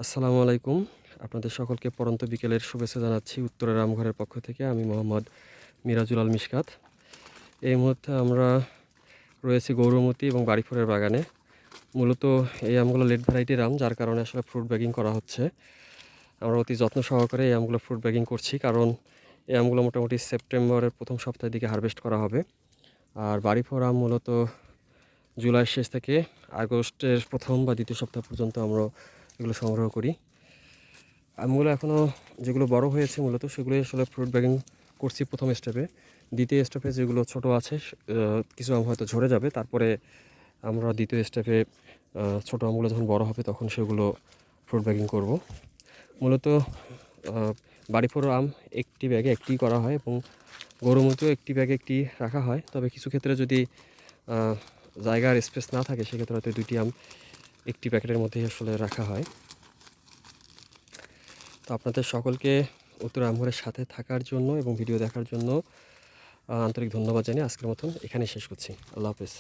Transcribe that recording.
আসসালামু আলাইকুম। আপনাদের সকলকে পড়ন্ত বিকেলের শুভেচ্ছা জানাচ্ছি উত্তরের রামঘরের পক্ষ থেকে। আমি মোহাম্মদ মিরাজুল আল মিশকাত। এই মুহূর্তে আমরা রয়েছি গৌরমতী এবং বাড়িফোরের বাগানে। মূলত এই আমগুলো লেট ভ্যারাইটির আম, যার কারণে আসলে ফ্রুট ব্যাগিং করা হচ্ছে। আমরা অতি যত্ন সহকারে এই আমগুলো ফ্রুট ব্যাগিং করছি, কারণ এই আমগুলো মোটামুটি সেপ্টেম্বরের প্রথম সপ্তাহের দিকে হারভেস্ট করা হবে। আর বাড়িফোর আম মূলত জুলাইয়ের শেষ থেকে আগস্টের প্রথম বা দ্বিতীয় সপ্তাহ পর্যন্ত আমরা এগুলো সংগ্রহ করি। আমগুলো এখনও যেগুলো বড় হয়েছে মূলত সেগুলোই আসলে ফ্রুট ব্যাগিং করছি প্রথম স্টেপে। দ্বিতীয় স্টেপে যেগুলো ছোট আছে কিছু আম হয়তো ঝরে যাবে, তারপরে আমরা দ্বিতীয় স্টেপে ছোটো আমগুলো যখন বড় হবে তখন সেগুলো ফ্রুট ব্যাগিং করব। মূলত বাড়িফোর আম একটি ব্যাগে একটি করা হয় এবং গরুমতিও একটি ব্যাগে একটি রাখা হয়। তবে কিছু ক্ষেত্রে যদি জায়গার স্পেস না থাকে সেক্ষেত্রে হয়তো দুইটি আম একটি প্যাকেটের মধ্যেই আসলে রাখা হয়। তো আপনাদের সকলকে উত্তর রামঘরের সাথে থাকার জন্য এবং ভিডিও দেখার জন্য আন্তরিক ধন্যবাদ জানিয়ে আজকের মতন এখানেই শেষ করছি। আল্লাহ হাফেজ।